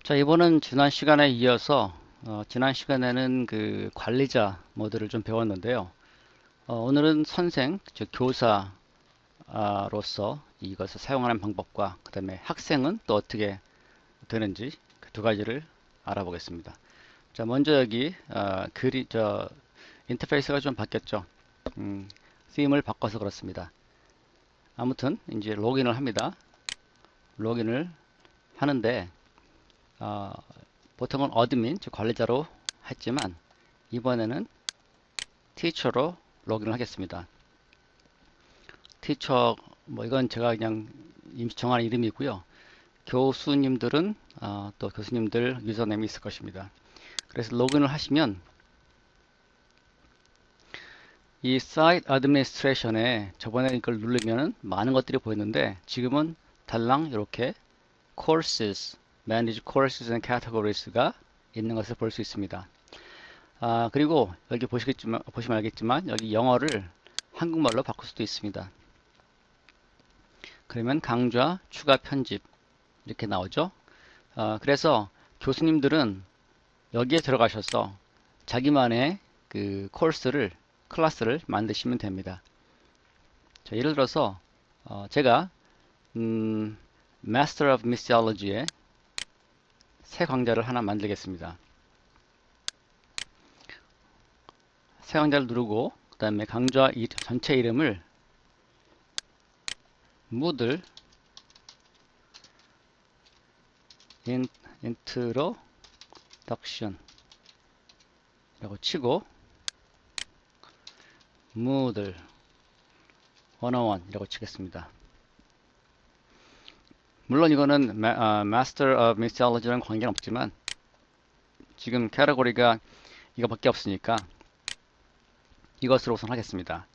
자, 이번은 지난 시간에 이어서 지난 시간에는 그 관리자 모드를 좀 배웠는데요. 오늘은 선생, 즉 교사로서 이것을 사용하는 방법과 그다음에 학생은 또 어떻게 되는지 그 두 가지를 알아보겠습니다. 자, 먼저 여기 인터페이스가 좀 바뀌었죠. 음, them을 바꿔서 그렇습니다. 아무튼 이제 로그인을 합니다. 로그인을 하는데 어, 보통은 어드민, 즉 관리자로 했지만 이번에는 티처로 로그인을 하겠습니다. 티처, 뭐 이건 제가 그냥 임시 정한 이름이고요. 교수님들은 또 교수님들 유저네임이 있을 것입니다. 그래서 로그인을 하시면 이 사이트 어드미니스트레이션에 저번에 이걸 누르면 많은 것들이 보였는데 지금은 달랑 이렇게 courses, manage courses and categories가 있는 것을 볼 수 있습니다. 그리고 여기 보시면 알겠지만 여기 영어를 한국말로 바꿀 수도 있습니다. 그러면 강좌, 추가 편집 이렇게 나오죠. 그래서 교수님들은 여기에 들어가셔서 자기만의 그 클래스를 만드시면 됩니다. 자, 예를 들어서 제가 Master of Missiology에 새 강좌를 하나 만들겠습니다. 새 강좌를 누르고 그 다음에 강좌 전체 이름을 Moodle Introduction 라고 치고 Moodle 101 이라고 치겠습니다. 물론 이거는 Master of Missiology랑 관계는 없지만 지금 캐러고리가 이거밖에 없으니까 이것으로 우선 하겠습니다.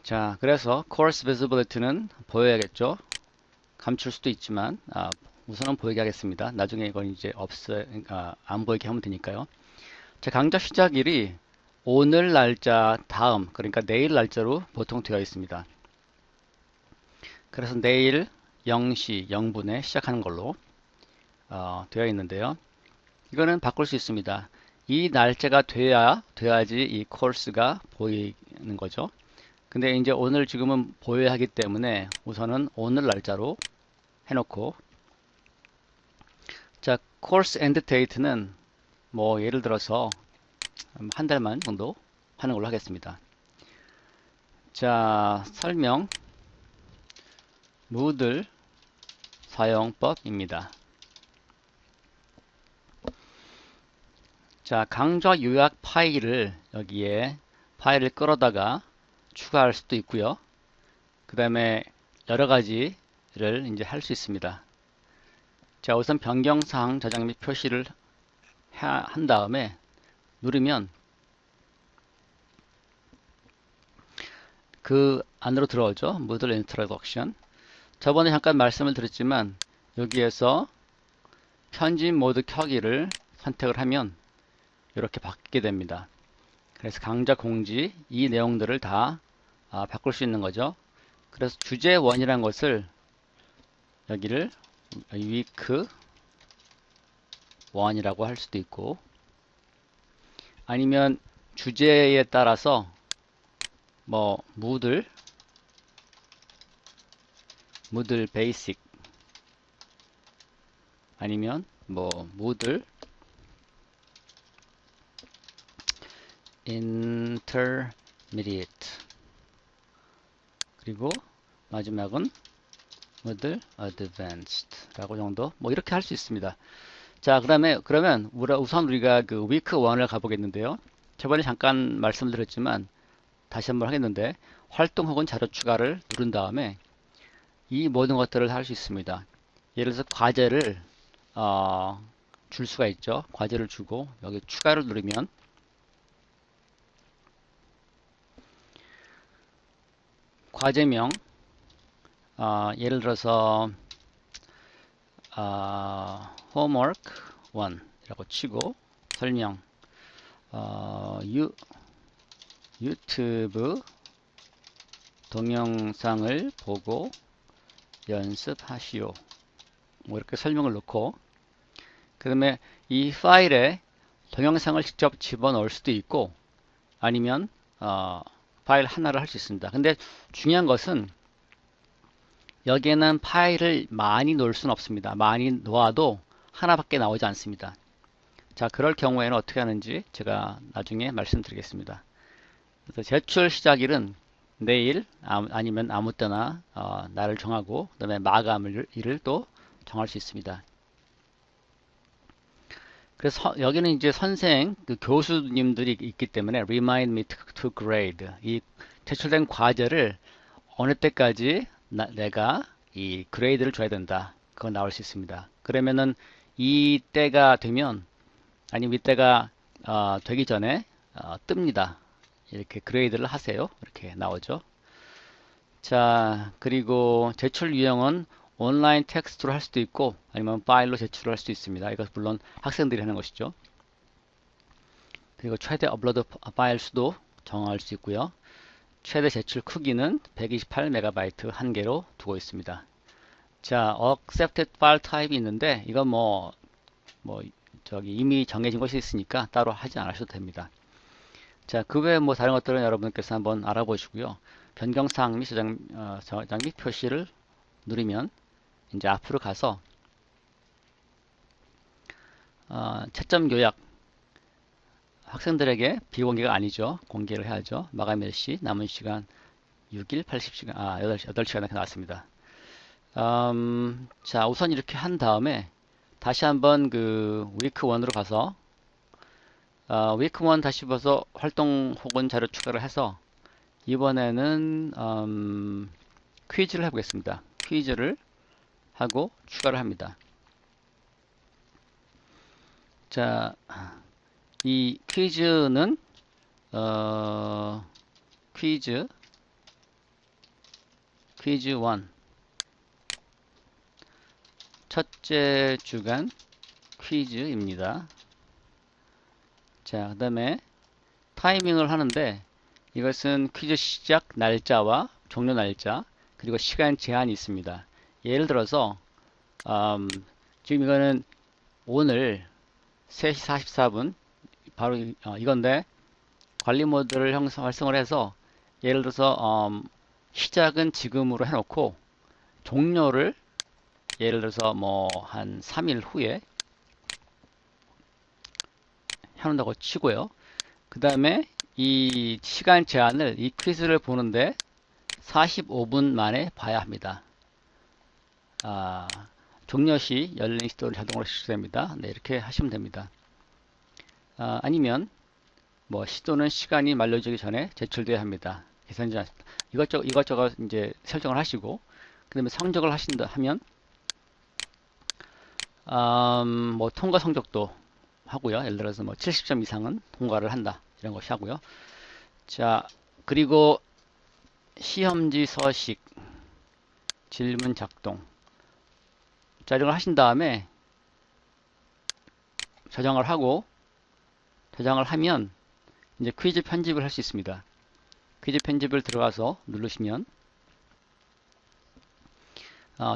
자, 그래서 Course Visibility는 보여야겠죠. 감출 수도 있지만 우선은 보이게 하겠습니다. 나중에 이건 이제 안 보이게 하면 되니까요. 자, 강좌 시작일이 오늘 날짜 다음, 그러니까 내일 날짜로 보통 되어 있습니다. 그래서 내일 0시 0분에 시작하는 걸로 되어 있는데요. 이거는 바꿀 수 있습니다. 이 날짜가 돼야지 이 코र्스가 보이는 거죠. 근데 이제 오늘 지금은 보여야 하기 때문에 우선은 오늘 날짜로 해놓고, 자, course end date는 뭐 예를 들어서 한 달만 정도 하는 걸로 하겠습니다. 자, 설명 Moodle 사용법입니다. 자, 강좌 요약 파일을 여기에 파일을 끌어다가 추가할 수도 있고요. 그 다음에 여러 가지를 이제 할 수 있습니다. 자, 우선 변경사항 저장 및 표시를 한 다음에 누르면 그 안으로 들어오죠. Moodle Introduction. 저번에 잠깐 말씀을 드렸지만 여기에서 편집 모드 켜기를 선택을 하면 이렇게 바뀌게 됩니다. 그래서 강좌 공지 이 내용들을 다 바꿀 수 있는 거죠. 그래서 주제 1이라는 것을 여기를 week 1이라고 할 수도 있고, 아니면 주제에 따라서 뭐 Moodle 베이직, 아니면 뭐 Moodle Intermediate, 그리고 마지막은 Moodle Advanced 라고 정도 뭐 이렇게 할 수 있습니다. 자, 그러면 우선 우리가 그 week 1을 가보겠는데요. 저번에 잠깐 말씀드렸지만 다시 한번 하겠는데, 활동 혹은 자료 추가를 누른 다음에 이 모든 것들을 할 수 있습니다. 예를 들어서 과제를 줄 수가 있죠. 과제를 주고 여기 추가를 누르면 과제명 예를 들어서 homework 1이라고 치고 설명 유튜브 동영상을 보고 연습하시오. 뭐 이렇게 설명을 넣고, 그 다음에 이 파일에 동영상을 직접 집어넣을 수도 있고 아니면 파일 하나를 할 수 있습니다. 근데 중요한 것은 여기에는 파일을 많이 놓을 수는 없습니다. 많이 놓아도 하나밖에 나오지 않습니다. 자, 그럴 경우에는 어떻게 하는지 제가 나중에 말씀드리겠습니다. 그래서 제출 시작일은 내일 아니면 아무 때나 날을 정하고 그다음에 마감일을 또 정할 수 있습니다. 그래서 여기는 이제 선생, 그 교수님들이 있기 때문에 remind me to grade. 이 제출된 과제를 어느 때까지 내가 이 그레이드를 줘야 된다. 그거 나올 수 있습니다. 그러면은 이 때가 되면 아니면 이때가 되기 전에 뜹니다. 이렇게 그레이드를 하세요. 이렇게 나오죠. 자, 그리고 제출 유형은 온라인 텍스트로 할 수도 있고 아니면 파일로 제출을 할 수도 있습니다. 이것 물론 학생들이 하는 것이죠. 그리고 최대 업로드 파일 수도 정할 수 있고요. 최대 제출 크기는 128MB 한 개로 두고 있습니다. 자, accepted file type이 있는데 이건 저기 이미 정해진 것이 있으니까 따로 하지 않으셔도 됩니다. 자, 그 외에 다른 것들은 여러분께서 한번 알아보시고요. 변경사항 및 저장 및 표시를 누르면 이제 앞으로 가서 채점 요약 학생들에게 비공개가 아니죠. 공개를 해야죠. 마감 일시 남은 시간 6일 80시간 8시간 이렇게 나왔습니다. 자, 우선 이렇게 한 다음에 다시 한번 그 위크 1으로 가서 위크 1 다시 봐서 활동 혹은 자료 추가를 해서 이번에는 퀴즈를 해보겠습니다. 퀴즈를 하고 추가를 합니다. 자, 이 퀴즈는 퀴즈 1 첫째 주간 퀴즈입니다. 자, 그 다음에 타이밍을 하는데 이것은 퀴즈 시작 날짜와 종료 날짜 그리고 시간 제한이 있습니다. 예를 들어서 지금 이거는 오늘 3시 44분 바로 이건데 관리 모드를 활성을 해서 예를 들어서 시작은 지금으로 해놓고 종료를 예를 들어서 한 3일 후에 해놓는다고 치고요. 그 다음에 이 시간 제한을 이 퀴즈를 보는데 45분 만에 봐야 합니다. 종료 시 열린 시도를 자동으로 실시됩니다. 네, 이렇게 하시면 됩니다. 아니면 시도는 시간이 만료되기 전에 제출돼야 합니다. 계산자 이것저것 이제 설정을 하시고 그다음에 성적을 하신다 하면 통과 성적도 하고요. 예를 들어서 70점 이상은 통과를 한다 이런 것이 하고요. 자, 그리고 시험지 서식 질문 작동 자, 이런 걸 하신 다음에 저장을 하면 이제 퀴즈 편집을 할 수 있습니다. 퀴즈 편집을 들어가서 누르시면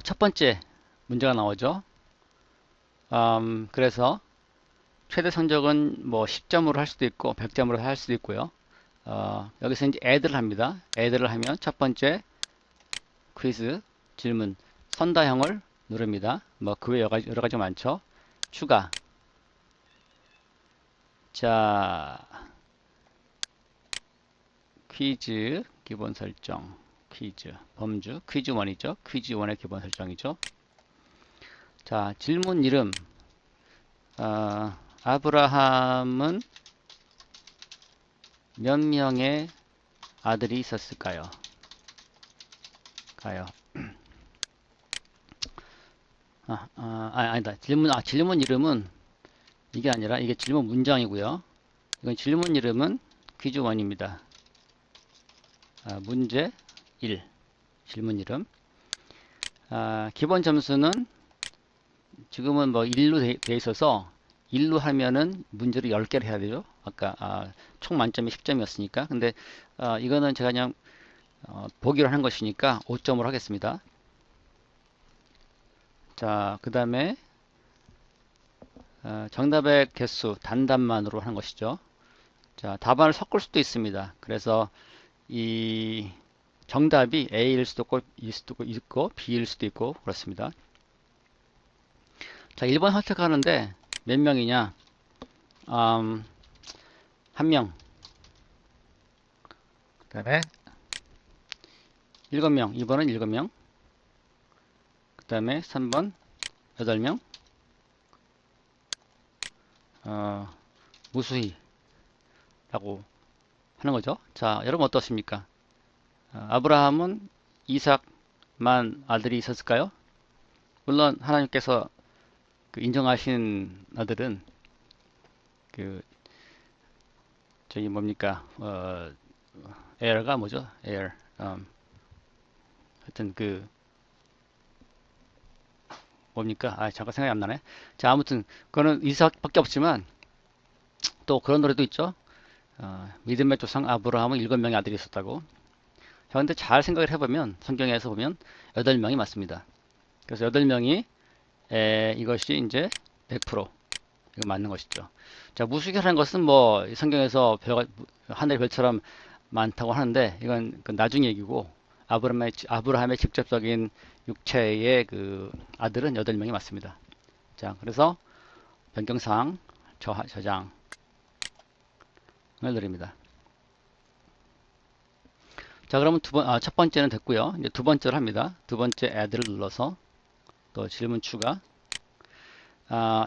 첫 번째 문제가 나오죠. 그래서 최대 성적은 10점으로 할 수도 있고 100점으로 할 수도 있고요. 여기서 이제 add를 합니다. add를 하면 첫 번째 퀴즈 질문 선다형을 누릅니다. 그 외 여러 가지 많죠. 추가. 자, 퀴즈 기본 설정 퀴즈 범주 퀴즈 1이죠. 퀴즈 1의 기본 설정이죠. 자, 질문 이름 아브라함은 몇 명의 아들이 있었을까요? 아니다. 질문 이름은 이게 아니라 이게 질문 문장이고요. 이건 질문 이름은 퀴즈 1입니다. 문제 1 질문 이름 기본 점수는 지금은 1로 돼 있어서 1로 하면은 문제를 10개를 해야 되죠. 아까 총 만점이 10점이었으니까. 근데 이거는 제가 그냥 보기로 하는 것이니까 5점으로 하겠습니다. 자, 그 다음에 정답의 개수 단답만으로 하는 것이죠. 자, 답안을 섞을 수도 있습니다. 그래서 이 정답이 A일 수도 있고, B일 수도 있고, 그렇습니다. 자, 1번 선택하는데 몇 명이냐? 한 명. 그 다음에 7명. 2번은 7명. 그 다음에 3번 8명. 무수히 라고 하는 거죠. 자, 여러분 어떻습니까? 아브라함은 이삭만 아들이 있었을까요? 물론 하나님께서 그 인정하신 아들은 그 저기 뭡니까? 에어가 뭐죠? 에어. 하여튼 그 뭡니까? 잠깐 생각이 안 나네. 자, 아무튼 그거는 이삭밖에 없지만 또 그런 노래도 있죠. 믿음의 조상 아브라함은 7명의 아들이 있었다고. 자, 근데 잘 생각을 해보면 성경에서 보면 8명이 맞습니다. 그래서 8명이 이것이 이제 100% 이거 맞는 것이죠. 자, 무수결하는 것은 뭐 성경에서 하늘의 별처럼 많다고 하는데 이건 그 나중 얘기고 아브라함의 직접적인 육체의 그 아들은 8명이 맞습니다. 자, 그래서 변경사항 저장을 드립니다. 자, 그러면 첫 번째는 됐고요. 이제 두 번째를 합니다. 두 번째 add를 눌러서 또 질문 추가.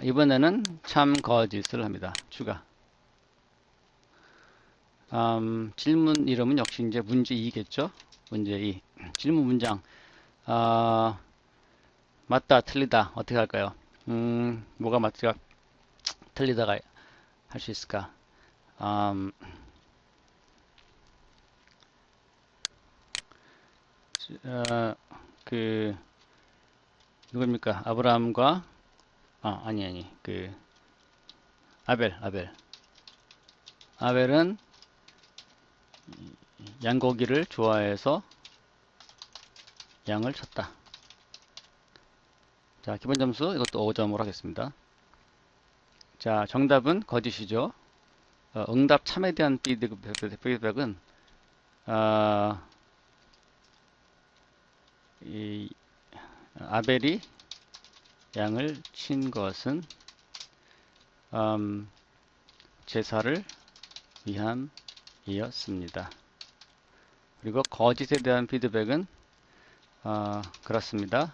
이번에는 참 거짓을 합니다. 추가. 질문 이름은 역시 이제 문제 2겠죠? 문제 2. 질문 문장. 맞다, 틀리다. 어떻게 할까요? 뭐가 맞다, 틀리다가 할 수 있을까? 음, 그, 누굽니까? 아브라함과, 아니. 아벨. 아벨은 양고기를 좋아해서 양을 쳤다. 자, 기본 점수 이것도 5점으로 하겠습니다. 자, 정답은 거짓이죠. 응답 참에 대한 피드백은 이 아벨이 양을 친 것은 제사를 위함이었습니다. 그리고 거짓에 대한 피드백은 그렇습니다.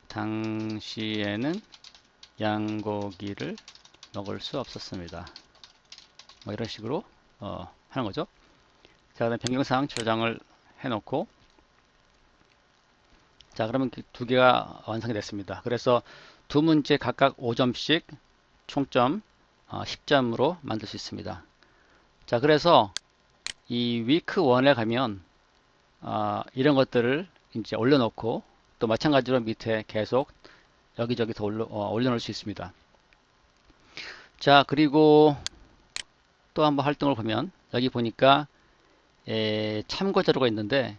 당시에는 양고기를 먹을 수 없었습니다. 뭐 이런 식으로 하는 거죠. 자, 그다음 변경사항 저장을 해놓고 자, 그러면 두 개가 완성이 됐습니다. 그래서 두 문제 각각 5점씩 총점 10점으로 만들 수 있습니다. 자, 그래서 이 위크 1에 가면 이런 것들을 이제 올려놓고 또 마찬가지로 밑에 계속 여기저기 더 올려놓을 수 있습니다. 자, 그리고 또 한번 활동을 보면 여기 보니까 참고 자료가 있는데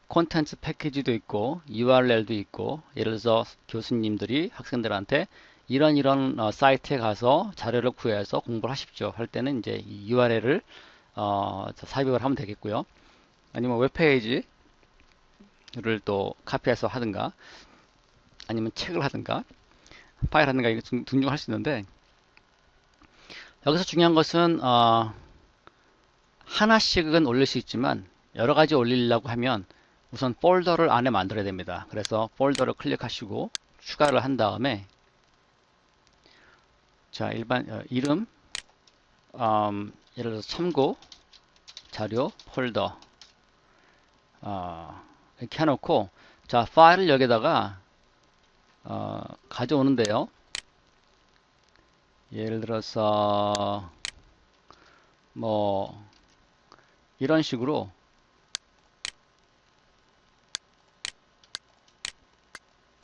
콘텐츠 패키지도 있고 URL도 있고 예를 들어서 교수님들이 학생들한테 이런 사이트에 가서 자료를 구해서 공부를 하십시오 할 때는 이제 이 URL을 삽입을 하면 되겠고요. 아니면 웹페이지를 또 카피해서 하든가 아니면 책을 하든가 파일 하든가 이거 등록을 할 수 있는데 여기서 중요한 것은 하나씩은 올릴 수 있지만 여러 가지 올리려고 하면 우선 폴더를 안에 만들어야 됩니다. 그래서 폴더를 클릭하시고 추가를 한 다음에 자, 이름 예를 들어서 참고 자료 폴더 이렇게 해놓고 자, 파일을 여기다가 가져오는데요. 예를 들어서 뭐 이런 식으로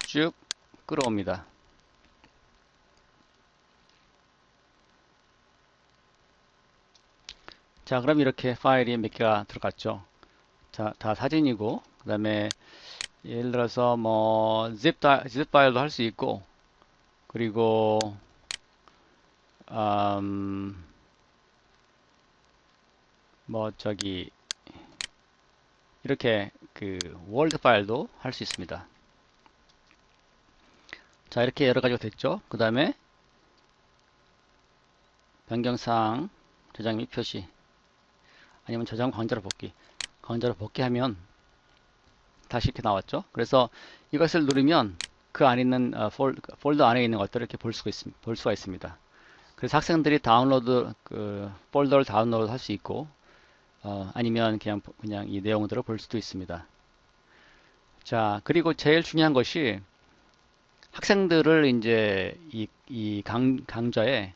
쭉 끌어옵니다. 자, 그럼 이렇게 파일이 몇 개가 들어갔죠. 자, 다 사진이고, 그 다음에 예를 들어서 뭐 zip 파일도 할 수 있고, 그리고 음, 뭐 저기 이렇게 그 월드 파일도 할 수 있습니다. 자, 이렇게 여러 가지가 됐죠. 그 다음에 변경사항 저장 및 표시, 아니면 저장 강제로 복귀. 강제로 복귀하면 다시 이렇게 나왔죠. 그래서 이것을 누르면 그 안에 있는 폴더 안에 있는 것들을 이렇게 볼 수가 있습니다. 그래서 학생들이 다운로드 폴더를 다운로드 할 수 있고, 아니면 그냥 이 내용들을 볼 수도 있습니다. 자, 그리고 제일 중요한 것이 학생들을 이제 이 강좌에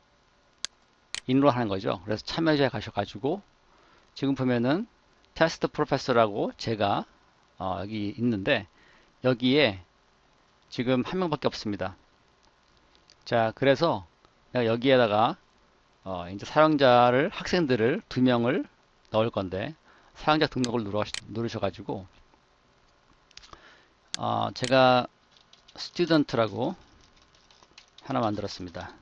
인로하는 거죠. 그래서 참여자에 가셔가지고 지금 보면은 테스트 프로페서라고 제가 여기 있는데, 여기에 지금 한 명밖에 없습니다. 자, 그래서 내가 여기에다가 이제 학생들을 두 명을 넣을 건데, 사용자 등록을 누르셔가지고 제가 스튜던트라고 하나 만들었습니다.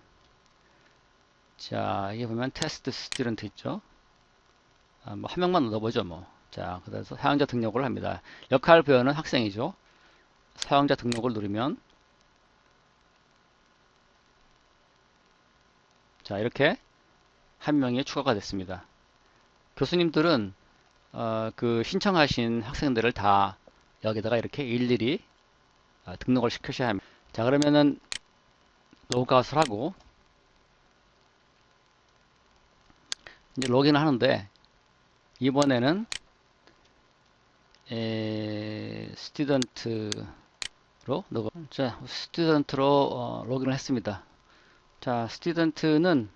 자, 여기 보면 테스트 스튜던트 있죠. 뭐 한 명만 넣어보죠 뭐. 자, 그래서 사용자 등록을 합니다. 역할 부여는 학생이죠. 사용자 등록을 누르면, 자, 이렇게 한 명이 추가가 됐습니다. 교수님들은 그 신청하신 학생들을 다 여기다가 이렇게 일일이 등록을 시키셔야 합니다. 자, 그러면은 로그아웃을 하고 이제 로그인을 하는데, 이번에는 스튜던트로 로그인을 했습니다. 자, 스튜던트는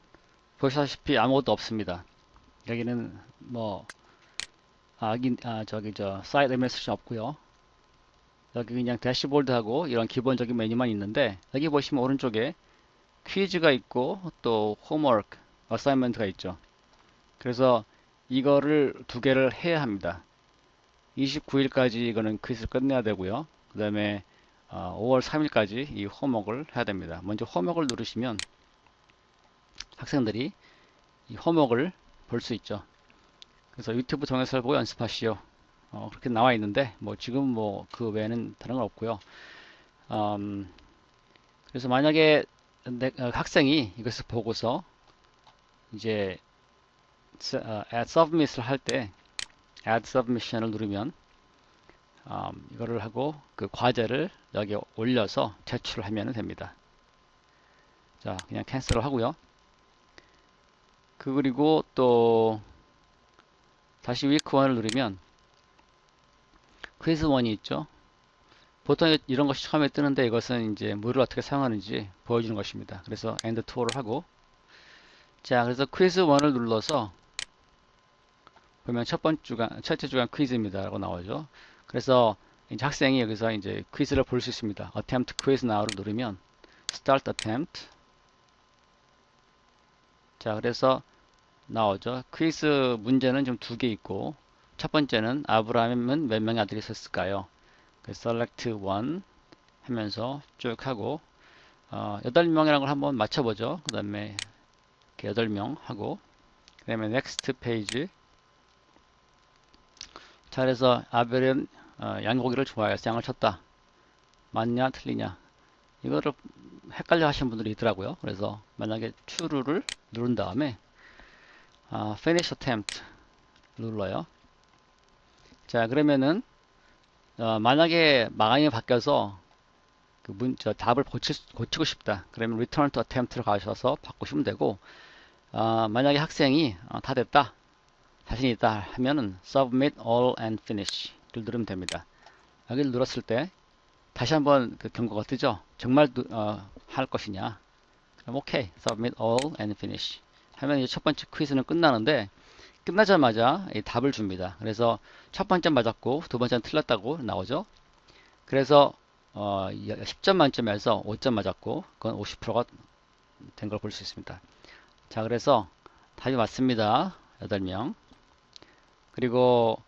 보시다시피 아무것도 없습니다. 여기는 뭐 사이트 MSC 없고요. 여기 그냥 대시보드하고 이런 기본적인 메뉴만 있는데, 여기 보시면 오른쪽에 퀴즈가 있고 또 홈워크, 어사이먼트가 있죠. 그래서 이거를 두 개를 해야 합니다. 29일까지 이거는 퀴즈를 끝내야 되고요. 그 다음에 5월 3일까지 이 홈워크를 해야 됩니다. 먼저 홈워크를 누르시면 학생들이 이 홈워크를 볼 수 있죠. 그래서 유튜브 동영상을 보고 연습하시오. 그렇게 나와 있는데, 뭐 지금 뭐 그 외에는 다른 건 없고요. 그래서 만약에 학생이 이것을 보고서 이제 add submit을 할 때 add submission을 누르면 이거를 하고 그 과제를 여기 올려서 제출을 하면 됩니다. 자, 그냥 캔슬을 하고요. 그리고 또 다시 위크 1을 누르면 퀴즈 1이 있죠. 보통 이런 것이 처음에 뜨는데, 이것은 이제 뭐를 어떻게 사용하는지 보여주는 것입니다. 그래서 end 2를 하고, 자, 그래서 퀴즈 1을 눌러서 보면 첫째 주간 퀴즈입니다 라고 나오죠. 그래서 이제 학생이 여기서 이제 퀴즈를 볼 수 있습니다. attempt quiz now를 누르면 start attempt. 자, 그래서 나오죠. 퀴즈 문제는 좀 두 개 있고, 첫 번째는 아브라함은 몇 명의 아들이 있었을까요? 그래서 select one 하면서 쭉 하고 8명이라는 걸 한번 맞춰보죠. 그 다음에 8명 하고, 그 다음에 next page. 자, 그래서 아벨은 양고기를 좋아해서 양을 쳤다. 맞냐 틀리냐, 이거를 헷갈려 하시는 분들이 있더라고요. 그래서 만약에 true를 누른 다음에 finish attempt 눌러요. 자, 그러면은 만약에 마감이 바뀌어서 답을 고치고 싶다. 그러면 return to attempt를 가셔서 바꾸시면 되고, 만약에 학생이 다 됐다, 자신 있다 하면은 submit all and finish를 누르면 됩니다. 여기를 눌렀을 때 다시 한번 그 경고가 뜨죠. 정말 할 것이냐. 그럼 오케이, submit all and finish 하면 이제 첫 번째 퀴즈는 끝나는데, 끝나자마자 이 답을 줍니다. 그래서 첫 번째 맞았고 두 번째는 틀렸다고 나오죠. 그래서 10점 만점에서 5점 맞았고, 그건 50%가 된 걸 볼 수 있습니다. 자, 그래서 답이 맞습니다. 8명. 그리고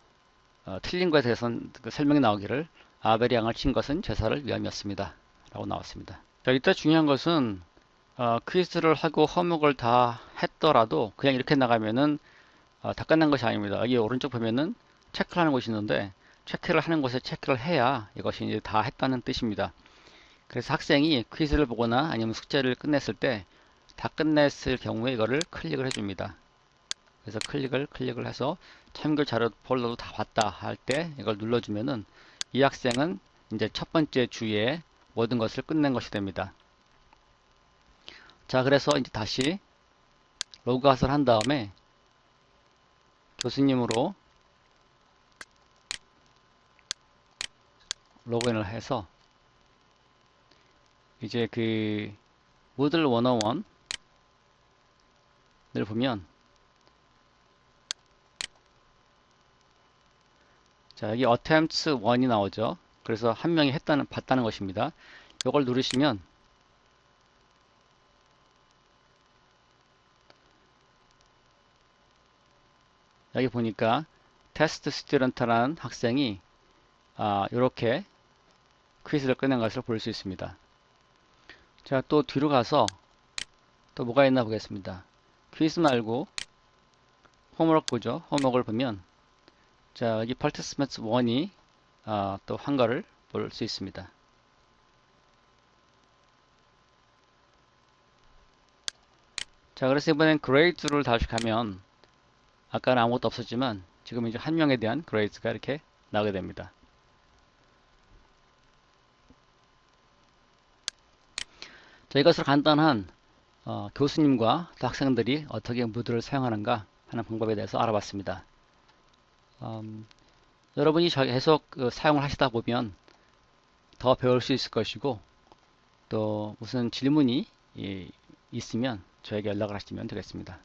틀린 것에 대해서는 그 설명이 나오기를, 아벨이 양을 친 것은 제사를 위함이었습니다 라고 나왔습니다. 자, 이때 중요한 것은 퀴즈를 하고 허목을 다 했더라도 그냥 이렇게 나가면은 다 끝난 것이 아닙니다. 여기 오른쪽 보면은 체크를 하는 곳이 있는데 체크를 하는 곳에 체크를 해야 이것이 이제 다 했다는 뜻입니다. 그래서 학생이 퀴즈를 보거나 아니면 숙제를 끝냈을 때 다 끝냈을 경우에 이거를 클릭을 해줍니다. 그래서 클릭을 해서 참고 자료 폴더도 다 봤다 할 때 이걸 눌러주면은 이 학생은 이제 첫 번째 주에 모든 것을 끝낸 것이 됩니다. 자, 그래서 이제 다시 로그아웃을 한 다음에 교수님으로 로그인을 해서 이제 그 모듈 101을 보면 자, 여기 attempts 1이 나오죠. 그래서 한 명이 봤다는 것입니다. 이걸 누르시면 여기 보니까 테스트 스튜던트라는 학생이 이렇게 퀴즈를 끝낸 것을 볼 수 있습니다. 자, 또 뒤로 가서 또 뭐가 있나 보겠습니다. 퀴즈 말고 홈워크 보죠. 홈워크를 보면 자, 여기 participants 1이 또 한 거를 볼 수 있습니다. 자, 그래서 이번엔 그레이드를 다시 가면 아까는 아무것도 없었지만 지금 이제 한 명에 대한 그레이드가 이렇게 나오게 됩니다. 자, 이것으로 간단한 교수님과 또 학생들이 어떻게 무드를 사용하는가 하는 방법에 대해서 알아봤습니다. 여러분이 계속 사용을 하시다 보면 더 배울 수 있을 것이고 또 무슨 질문이 있으면 저에게 연락을 하시면 되겠습니다.